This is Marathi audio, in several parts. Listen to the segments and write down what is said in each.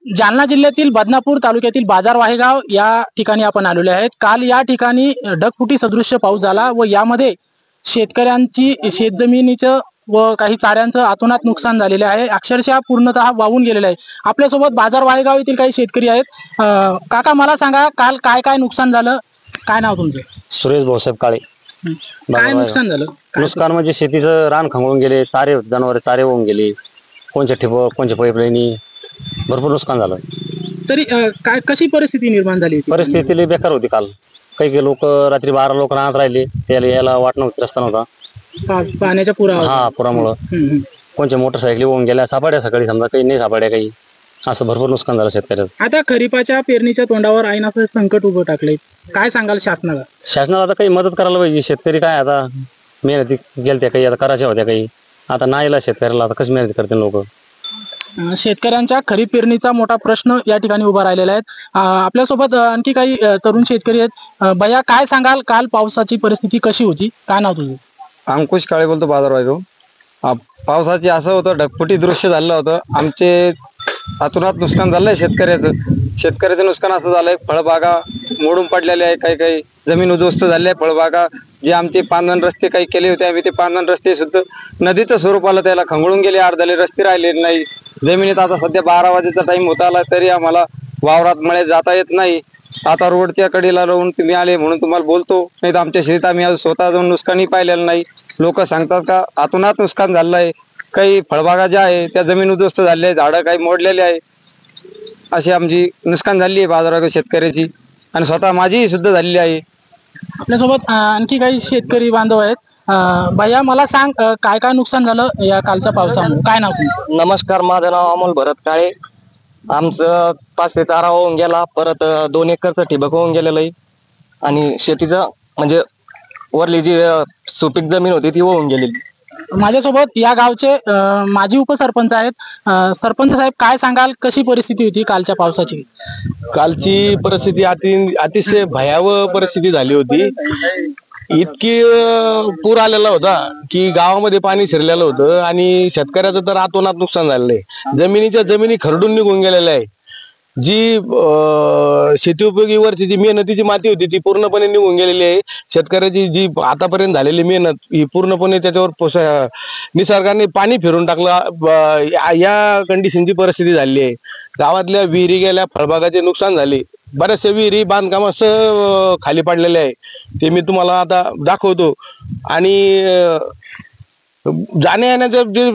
जालना जिल्ह्यातील बदनापूर तालुक्यातील बाजार वाहेगाव या ठिकाणी आपण आलेलो आहेत। काल या ठिकाणी ढगफुटी सदृश्य पाऊस झाला व यामध्ये शेतकऱ्यांची शेतजमिनीचं व काही चाऱ्यांचं अतोनात नुकसान झालेले आहे। अक्षरशः पूर्णतः वाहून गेलेले आहे। आपल्यासोबत बाजार वाहेगाव येथील काही शेतकरी आहेत। काका मला सांगा, काल काय काय नुकसान झालं? काय नाव तुमचं? सुरेश भाऊसाहेब काळे। काय नुकसान झालं? नुकसान म्हणजे शेतीचं रान खंगळून गेले, चारे जनावर चारे होऊन गेले, कोणचे ठिबक कोणचे पाईपलाईनी, भरपूर नुकसान झालं। तरी काय कशी परिस्थिती निर्माण झाली होती? परिस्थिती लई बेकार होती काल। काही लोक रात्री 12 लोक राहत राहिले, त्याला यायला वाट नव्हती, रस्ता नव्हता पाण्याच्या पुरामुळं। कोणच्या मोटरसायकली होऊन गेल्या, सापड्या सकाळी समजा, काही नाही सापड्या, काही असं भरपूर नुकसान झालं शेतकऱ्याचं। आता खरीपाच्या पेरणीच्या तोंडावर ऐन असं संकट उभं टाकलंय, काय सांगाल शासनाला? शासनाला आता काही मदत करायला पाहिजे। शेतकरी काय आता मेहनती गेलत्या, काही आता करायच्या होत्या, काही आता नाहीला शेतकऱ्याला, आता कशी मेहनत करते लोक। शेतकऱ्यांच्या खरीप पेरणीचा मोठा प्रश्न या ठिकाणी उभा राहिलेला आहे। आपल्यासोबत आणखी काही तरुण शेतकरी आहेत। भैया काय सांगाल, काल पावसाची परिस्थिती कशी होती? काय नाव तुझं? अंकुश काळे बोलतो, बाजार वाहेगाव। पावसाचे असं होतं, ढगफुटी दृश्य झालं होतं। आमचे अतोनात नुकसान झालंय शेतकऱ्याचं। शेतकऱ्याचं नुकसान असं झालंय, फळबागा मोडून पडलेले आहे, काही काही जमीन उद्ध्वस्त झाली आहे। फळबागा जे आमचे पांदण रस्ते काही केले होते आम्ही, ते पांदण रस्ते सुद्धा नदीचं स्वरूप आलं, त्याला खंगळून गेले, अर्धले रस्ते राहिले नाही जमिनीत। आता सध्या 12 वाजेचा टाइम होता आला, तरी आम्हाला वावरात मळे जाता येत नाही। आता रोडच्या कडेला राहून तुम्ही आले म्हणून तुम्हाला बोलतो, नाही तर आमच्या शेतीत आम्ही आज स्वतः जाऊन नुकसानही पाहिलेलं नाही। लोक सांगतात का अतोनात नुकसान झालं आहे। काही फळबागा ज्या आहे त्या जमीन उद्ध्वस्त झाले आहे, झाडं काही मोडलेले आहे, अशी आमची नुकसान झाली आहे बाजारात शेतकऱ्याची, आणि स्वतः माझी सुद्धा झालेली आहे। आपल्यासोबत आणखी काही शेतकरी बांधव आहेत। भैया मला सांग, काय काय नुकसान झालं या कालच्या पावसामुळे? काय नाव तुमचं? नमस्कार, माझं नाव अमोल भरत काळे। आमचं 5 ते चारा होऊन गेला, परत 2 एकरचं ठिबक होऊन गेलेलं आहे, आणि शेतीचं म्हणजे वरली जी सुपीक जमीन होती ती होऊन गेलेली। माझ्यासोबत या गावचे माजी उपसरपंच आहेत। सरपंच साहेब, काय सांगाल, कशी परिस्थिती होती कालच्या पावसाची? कालची परिस्थिती अतिशय भयावह परिस्थिती झाली होती। इतकी पूर आलेला होता की गावामध्ये पाणी शिरलेलं होतं, आणि शेतकऱ्याचं तर अतोनात नुकसान झालेलं आहे। जमिनीच्या जमिनी खरडून निघून गेलेल्या आहे। जी शेती उपयोगी वरची जी मेहनतीची माती होती ती पूर्णपणे निघून गेलेली आहे। शेतकऱ्याची जी आतापर्यंत झालेली मेहनत ही पूर्णपणे त्याच्यावर निसर्गाने पाणी फिरून टाकलं, या कंडिशनची परिस्थिती झाली आहे। गावातल्या विहिरी गेल्या, फळबागाचे नुकसान झाले, बऱ्याचशा विहिरी बांधकामासह खाली पडलेले आहे, ते मी तुम्हाला आता दाखवतो। आणि जाण्या येण्याचे जे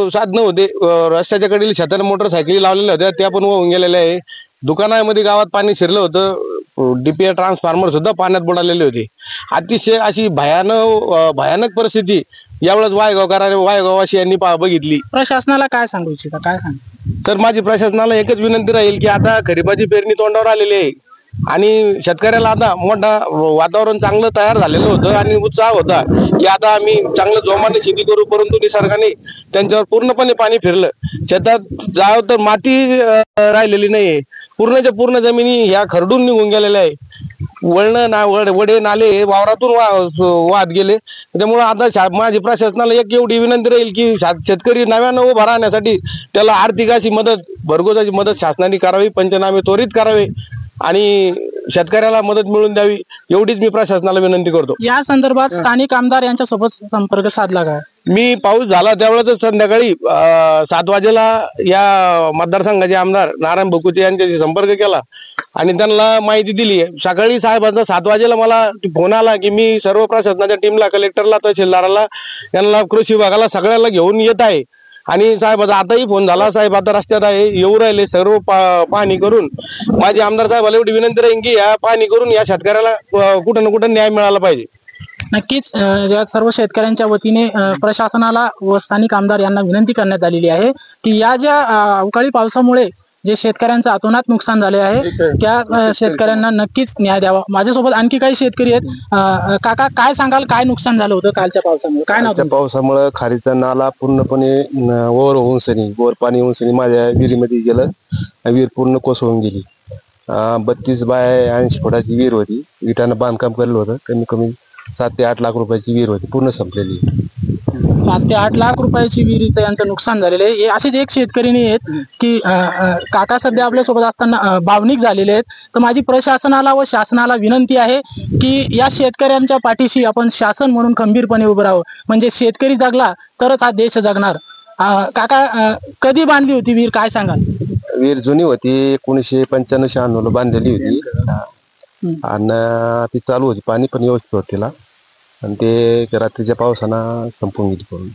साधनं होते, रस्त्याच्या कडील शेतात मोटरसायकली लावलेल्या होत्या, त्या पण वाहून गेलेल्या आहे। दुकानामध्ये गावात पाणी शिरलं होतं, डीपीआय ट्रान्सफॉर्मर सुद्धा पाण्यात बुडालेले होते। अतिशय अशी भयानक परिस्थिती यावेळेस वायगाववासी यांनी बघितली। प्रशासनाला काय सांगू इच्छिता, काय सांग? तर माझी प्रशासनाला एकच विनंती राहील की आता खरीपाची पेरणी तोंडावर आलेली आहे, आणि शेतकऱ्याला आता मोठा वातावरण चांगलं तयार झालेलं होतं, आणि उत्साह होता की आता आम्ही चांगलं जोमाने शेती करू, परंतु निसर्गाने त्यांच्यावर पूर्णपणे पाणी फिरलं। शेतात जावं तर माती राहिलेली नाहीये, पूर्णच्या पूर्ण जमिनी ह्या खरडून निघून गेलेल्या आहे। वडे नाले वावरातून वाहत गेले। त्यामुळे आता माझी प्रशासनाला एक एवढी विनंती राहील की शेतकरी नव्यानं उभा राहण्यासाठी त्याला आर्थिक अशी मदत, भरघोस मदत शासनाने करावी, पंचनामे त्वरित करावे, आणि शेतकऱ्याला मदत मिळवून द्यावी, एवढीच मी प्रशासनाला विनंती करतो। या संदर्भात स्थानिक आमदार यांच्या सोबत संपर्क साधला का? मी पाऊस झाला त्यावेळेस संध्याकाळी 7 वाजेला या मतदारसंघाचे आमदार नारायण भकुते यांच्याशी संपर्क केला, आणि त्यांना माहिती दिली। सकाळी साहेबांचा 7 वाजेला मला फोन आला की मी सर्व प्रशासनाच्या टीमला, कलेक्टरला, तहसीलदाराला, यांना, कृषी विभागाला सगळ्याला घेऊन येत आहे। आणि साहेबाचा आताही फोन झाला, साहेब आता रस्त्यात आहे, येऊ राहिले सर्व पाहणी करून। माझी आमदार साहेबाला एवढी विनंती राहील की या पाहणी करून या शेतकऱ्याला कुठं ना कुठं न्याय मिळाला पाहिजे। नक्कीच या सर्व शेतकऱ्यांच्या वतीने प्रशासनाला व स्थानिक आमदार यांना विनंती करण्यात आलेली आहे की या ज्या अवकाळी पावसामुळे जे शेतकऱ्यांचं अतोनात नुकसान झाले आहे त्या शेतकऱ्यांना नक्कीच न्याय द्यावा। माझ्यासोबत आणखी काही शेतकरी आहेत। काका काय सांगाल, काय नुकसान झालं होतं कालच्या पावसामुळे? काय नाव? पावसामुळे खारीचा नाला पूर्णपणे ओव्हर होऊन वर पाणी होऊन माझ्या विहिरीमध्ये गेलं, विहीर पूर्ण कोसळून गेली। 32 बाय 80 फुटाची विहीर होती, विटानं बांधकाम केलेलं होतं, कमी कमी 7 ते 8 लाख रुपयाची विहीर होती, पूर्ण संपलेली। 7 ते 8 लाख रुपयाची विहिरीचं यांचं नुकसान झालेलं आहे. हे असेच एक शेतकरी नाही आहेत की काका सध्या आपल्यासोबत असताना भावनिक झालेले आहेत. तर माझी प्रशासनाला व शासनाला विनंती आहे की या शेतकऱ्यांच्या पाठीशी आपण शासन म्हणून खंबीरपणे उभं राहावं. म्हणजे शेतकरी जगला तरच हा देश जगणार. काका कधी बांधली होती विहीर, काय सांगाल? विहीर जुनी होती, 1995-96 ला बांधलेली होती आणि ती चालू होती, पाणी पण व्यवस्थित होत तिला, आणि ते रात्रीच्या पावसानं संपून गेली पूर्ण.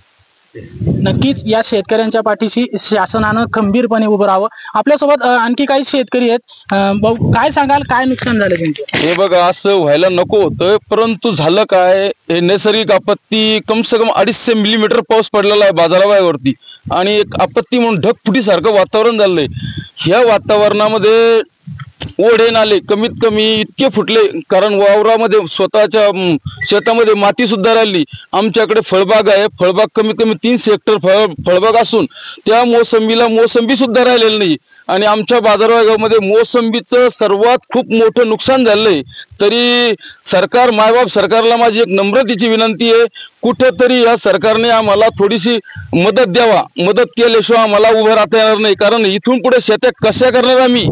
नक्कीच या शेतकऱ्यांच्या पाठीशी शासनानं खंबीरपणे उभं राहावं. आपल्यासोबत आणखी काही शेतकरी आहेत. भाऊ, काय सांगाल, काय नुकसान झालं तुमचं? हे बघा, असं व्हायला नको होतं, परंतु झालं काय, हे नैसर्गिक आपत्ती. कम से कम 250 मिलीमीटर पाऊस पडलेला आहे बाजाराबाहेरवरती, आणि एक आपत्ती म्हणून ढगफुटीसारखं वातावरण झालंय. ह्या वातावरणामध्ये ओढे नाले कमीत कमी इतके फुटले, कारण वावरामध्ये स्वतःच्या शेतामध्ये माती सुद्धा राहिली. आमच्याकडे फळबाग आहे, फळबाग कमीत कमी 300 हेक्टर फळबाग असून त्या मोसंबीला मोसंबी सुद्धा राहिलेली नाही, आणि आमच्या बाजारभागामध्ये मोसंबीचं सर्वात खूप मोठं नुकसान झालंय. तरी सरकार, मायबाप सरकारला माझी एक नम्रतेची विनंती आहे, कुठंतरी या सरकारने आम्हाला थोडीशी मदत द्यावा. मदत केल्याशिवाय आम्हाला उभं राहता येणार नाही, कारण इथून पुढे शेत्या कशा करणार आम्ही?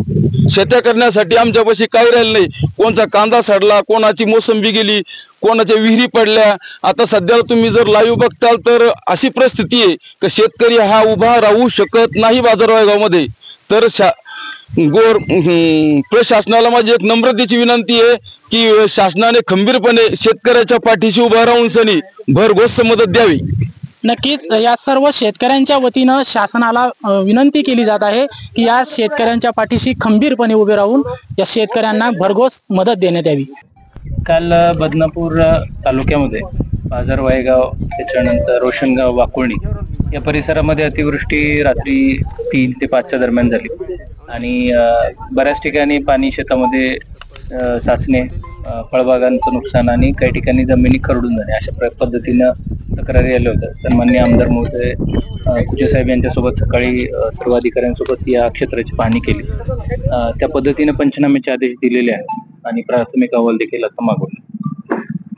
शेत्या करण्यासाठी आमच्यापाशी काही राहिलं नाही. कोणचा कांदा सडला, कोणाची मोसंबी गेली, कोणाच्या विहिरी पडल्या. आता सध्याला तुम्ही जर लाईव्ह बघताल तर अशी परिस्थिती आहे की शेतकरी हा उभा राहू शकत नाही बाजारभागामध्ये. तर प्रशासनाला माझी एक नम्रतेची विनंती आहे की शासनाने खंबीरपणे शेतकऱ्याच्या पाठीशी उभा राहून सनी भरघोस मदत द्यावी. नक्कीच या सर्व शेतकऱ्यांच्या वतीनं शासनाला विनंती केली जात आहे की या शेतकऱ्यांच्या पाठीशी खंबीरपणे उभे राहून या शेतकऱ्यांना भरघोस मदत देण्यात यावी. काल बदनापूर तालुक्यामध्ये बाजार वायगाव, त्याच्यानंतर रोशनगाव, वाकुळणी या परिसरामध्ये अतिवृष्टी रात्री 3 ते 5च्या दरम्यान झाली, आणि बऱ्याच ठिकाणी पाणी शेतामध्ये साचणे, फळबागांचं नुकसान आणि काही ठिकाणी जमिनी खरडून जाणे अशा पद्धतीनं तक्रारी आल्या होत्या. सन्माननीय आमदार महोदय कुचे साहेब यांच्यासोबत सकाळी सर्व अधिकाऱ्यांसोबत या क्षेत्राची पाहणी केली. त्या पद्धतीने पंचनाम्याचे आदेश दिलेले आहेत आणि प्राथमिक अहवाल देखील आता मागवला.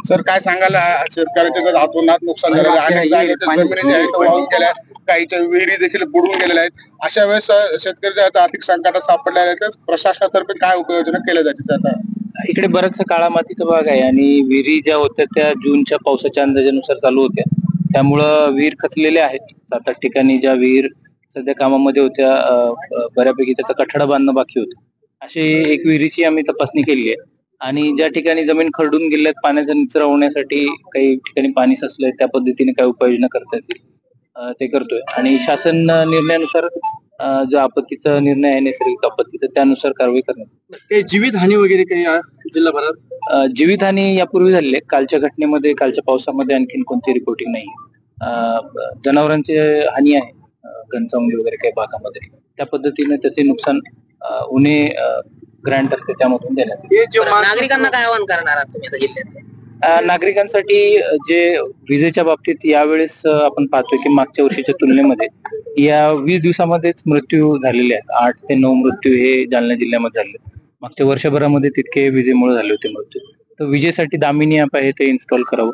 सर, काय सांगाल, शेतकऱ्याच्या हातोनात नुकसान झालेलं आहे, अनेक जागेच्या जमिनी वाहून गेल्या, काहीच्या विहिरी देखील बुडून गेलेल्या आहेत. अशा वेळेस शेतकरी आर्थिक संकटात सापडलेल्या आहेत. प्रशासनातर्फे काय उपाययोजना केल्या जातील? आता इकडे बराचसा काळा मातीचा भाग आहे, आणि विहिरी ज्या होत्या त्या जूनच्या पावसाच्या अंदाजानुसार चालू होत्या, त्यामुळं विहीर खचलेल्या आहेत. 7-8 ठिकाणी ज्या विहीर सध्या कामामध्ये होत्या, बऱ्यापैकी त्याचा कठडा बांधणं बाकी होतं. अशी एक विहिरीची आम्ही तपासणी केली आहे, आणि ज्या ठिकाणी जमीन खरडून गेल्यात, पाण्याचा निचरा होण्यासाठी काही ठिकाणी पाणी साचलंय, त्या पद्धतीने काय उपाययोजना करता येतील ते करतोय. आणि शासन निर्णयानुसार जो आपत्तीचा निर्णय आहे, नैसर्गिक आपत्ती, तर त्यानुसार कारवाई करण्यात. काही जीवितहानी वगैरे काही जिल्हाभरात? जीवितहानी यापूर्वी झाली आहे. कालच्या घटनेमध्ये, कालच्या पावसामध्ये आणखीन कोणती रिपोर्टिंग नाही. जनावरांची हानी आहे घनसावंगी वगैरे काही भागामध्ये, त्या पद्धतीने त्याचे नुकसान उन्हे ग्रँट असते त्यामधून देण्यात. नागरिकांना काय आवाहन करणार आहात तुम्ही जिल्ह्यात? नागरिकांसाठी जे विजेच्या बाबतीत यावेळेस आपण पाहतोय की मागच्या वर्षीच्या तुलनेमध्ये या 20 दिवसामध्येच मृत्यू झालेले आहेत. 8 ते 9 मृत्यू हे जालना जिल्ह्यामध्ये झाले. मागच्या वर्षभरामध्ये तितके विजेमुळे झाले होते मृत्यू. तर विजेसाठी दामिनी ॲप आहे ते इन्स्टॉल करावं.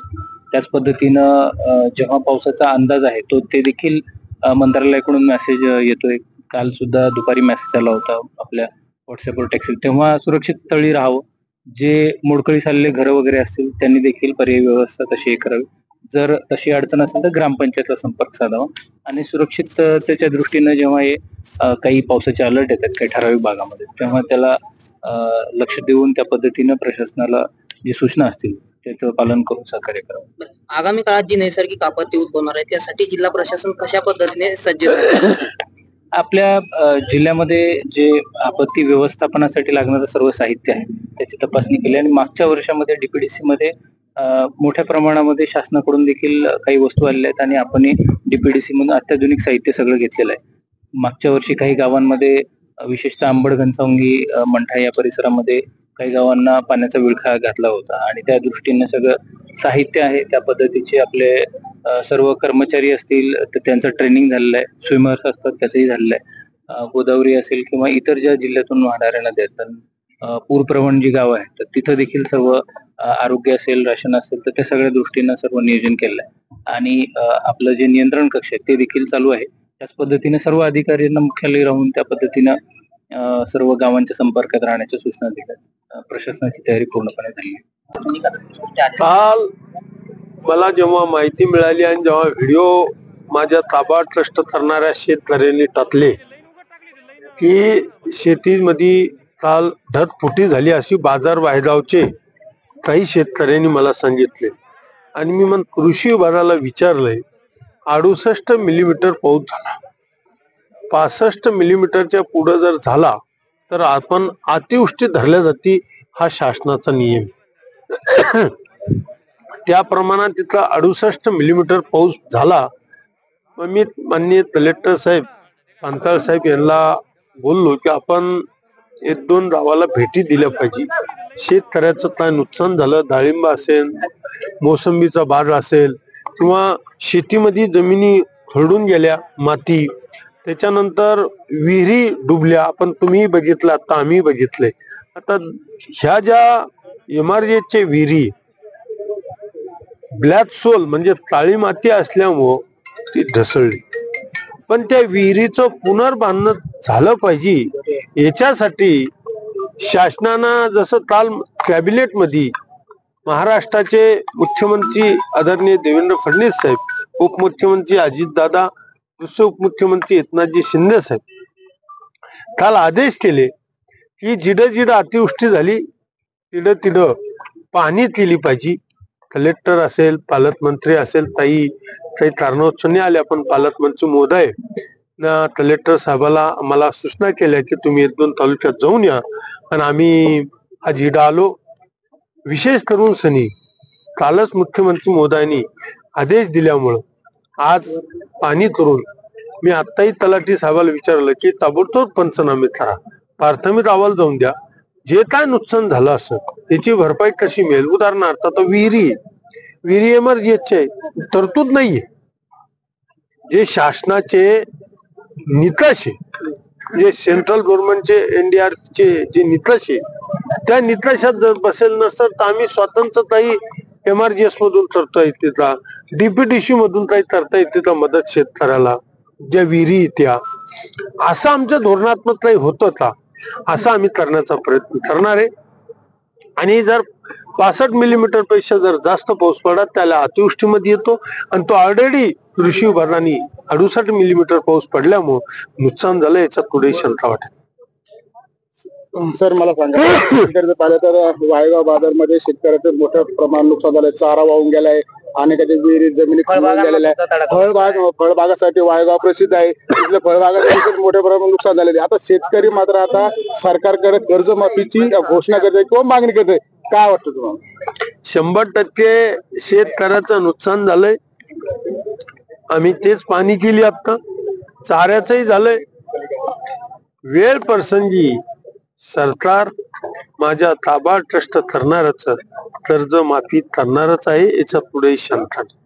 त्याच पद्धतीनं जेव्हा पावसाचा अंदाज आहे तो ते देखील मंत्रालयाकडून मेसेज येतोय. काल सुद्धा दुपारी मेसेज आला होता आपल्या व्हॉट्सअपवर टेक्स्ट. तेव्हा सुरक्षित स्थळी राहावं. जे मोडकळीस आलेले घरं वगैरे असतील त्यांनी देखील पर्यायी व्यवस्था तशी करावी. जर तशी अडचण असेल तर ग्रामपंचायतला संपर्क साधावा. आणि सुरक्षिततेच्या दृष्टीनं जेव्हा हे काही पावसाचे अलर्ट येतात काही ठराविक भागामध्ये, तेव्हा त्याला लक्ष देऊन त्या पद्धतीनं प्रशासनाला जी सूचना असतील त्याचं पालन करून सहकार्य करावं. आगामी काळात जी नैसर्गिक आपत्ती उद्भवणार आहे त्यासाठी जिल्हा प्रशासन कशा पद्धतीने सज्ज आहे? आपल्या जिल्ह्यामध्ये जे आपत्ती व्यवस्थापनासाठी लागणारं सर्व साहित्य आहे त्याची तपासणी केली, आणि मागच्या वर्षामध्ये डीपीडीसी मध्ये मोठ्या प्रमाणामध्ये शासनाकडून देखील काही वस्तू आलेल्या आहेत, आणि आपण डीपीडीसी मधून अत्याधुनिक साहित्य सगळं घेतलेलं आहे. मागच्या वर्षी काही गावांमध्ये विशेषतः आंबड, घनसावंगी, मंठा या परिसरामध्ये काही गावांना पाण्याचा विळखा घातला होता, आणि त्या दृष्टीने सगळं साहित्य आहे त्या पद्धतीचे आपले सर्व कर्मचारी असतील तर त्यांचं ट्रेनिंग झालेलं आहे. स्विमर्स असतात त्याचंही झालेलं आहे. गोदावरी असेल किंवा इतर ज्या जिल्ह्यातून वाहणाऱ्या नद्या आहेत, पूरप्रवण जी गावं आहेत तर तिथं देखील सर्व आरोग्य असेल, राशन असेल तर त्या सगळ्या दृष्टीनं सर्व नियोजन केलं आहे आणि आपलं जे नियंत्रण कक्ष आहे ते देखील चालू आहे. त्याच पद्धतीने सर्व अधिकाऱ्यांना मुख्यालय राहून त्या पद्धतीनं सर्व गावांच्या संपर्कात राहण्याच्या सूचना दिल्या. प्रशासनाची तयारी पूर्णपणे झाली आहे. काल मला जेव्हा माहिती मिळाली आणि जेव्हा व्हिडिओ माझ्या ताबा ट्रस्ट करणाऱ्या शेतकऱ्यांनी टाकले की शेतीमध्ये काल ढगफुटी झाली अशी बाजार वायगावचे काही शेतकऱ्यांनी मला सांगितले आणि मी मग कृषी विभागाला विचारलंय. 68 मिलीमीटर पाऊस झाला. 65 मिलीमीटरच्या पुढे जर झाला तर आपण अतिवृष्टी धरल्या जाती हा शासनाचा नियम. त्या प्रमाणात तिथला 68 मिलीमीटर पाऊस झाला. मग मी माननीय कलेक्टर साहेब पांचाळ साहेब यांना बोललो की आपण 1-2 गावाला भेटी दिल्या पाहिजे. शेतकऱ्याचं काय नुकसान झालं, डाळिंब असेल, मोसंबीचा बाग असेल किंवा शेतीमध्ये जमिनी खरडून गेल्या, माती, त्याच्यानंतर विहिरी डुबल्या. आपण तुम्ही बघितलं, आता आम्ही बघितलंय. आता ह्या ज्या MRJच्या विहिरी ब्लॅक सोल म्हणजे काळी माती असल्यामुळं ती ढसळली. पण त्या विहिरीचं पुनर्बांधन झालं पाहिजे याच्यासाठी शासनानं जसं काल कॅबिनेट मध्ये महाराष्ट्राचे मुख्यमंत्री आदरणीय देवेंद्र फडणवीस साहेब, उपमुख्यमंत्री अजितदादा, दुसरे उपमुख्यमंत्री एकनाथजी शिंदे साहेब काल आदेश केले की जिडं जिडं अतिवृष्टी झाली तिडं तिडं पाहणी केली पाहिजे. कलेक्टर असेल, पालकमंत्री असेल, काही कारणास्तव आल्या पण पालकमंत्री महोदय ना कलेक्टर साहेबाला आम्हाला सूचना केल्या की तुम्ही 1-2 तालुक्यात जाऊन या आणि आम्ही आज इडं आलो. विशेष करून सनी कालच मुख्यमंत्री महोदयांनी आदेश दिल्यामुळं आज पाणी करून मी आत्ताही तलाठी साहेबाला विचारलं की ताबडतोब पंचनामे करा, प्राथमिक अहवाल जाऊन द्या, जे काय नुकसान झालं असं त्याची भरपाई कशी मिळेल. उदाहरणार्थ आता विहिरी MRJचे तरतूद नाहीये. जे शासनाचे निकष आहे, जे सेंट्रल गव्हर्नमेंटचे NDRFचे जे निकष आहे त्या निकषात जर बसेल नसतं तर आम्ही स्वतंत्रताही MRJS मधून करता येते का, DPDC मधून काही करता येते का मदत शेतकऱ्याला, ज्या विहिरी त्या असं आमच्या धोरणात्मक काही होतं का, असं आम्ही करण्याचा प्रयत्न करणार आहे. आणि जर 65 मिलीमीटर पेक्षा जर जास्त पाऊस पडला त्याला अतिवृष्टीमध्ये येतो आणि तो ऑलरेडी कृषी विभागाने 68 मिलीमीटर पाऊस पडल्यामुळे नुकसान झालं याच्यात पुढे शंका वाटत. सर मला सांगा, शेतकऱ्याचं पाहिलं तर वायगाव बाजारमध्ये शेतकऱ्याचं मोठं प्रमाण नुकसान झालंय. चारा वाहून गेलाय, अनेकाच्या विहिरी जमिनी खरडून गेलेल्या आहे. फळबागासाठी वायगाव प्रसिद्ध आहे. तिथल्या फळबागासाठी मोठ्या प्रमाणात नुकसान झालेले. आता शेतकरी मात्र आता सरकारकडे कर्जमाफीची घोषणा करते किंवा मागणी करते. काय वाटतं तुम्हाला? 100% शेतकऱ्याचं नुकसान झालंय. आम्ही तेच पाणी केली, आता चाऱ्याचंही झालंय. वेळ प्रसंगी सरकार माझ्या ताबा ट्रस्ट करणारच, कर्ज माफी करणारच आहे, याच्या पुढे शंका नाही.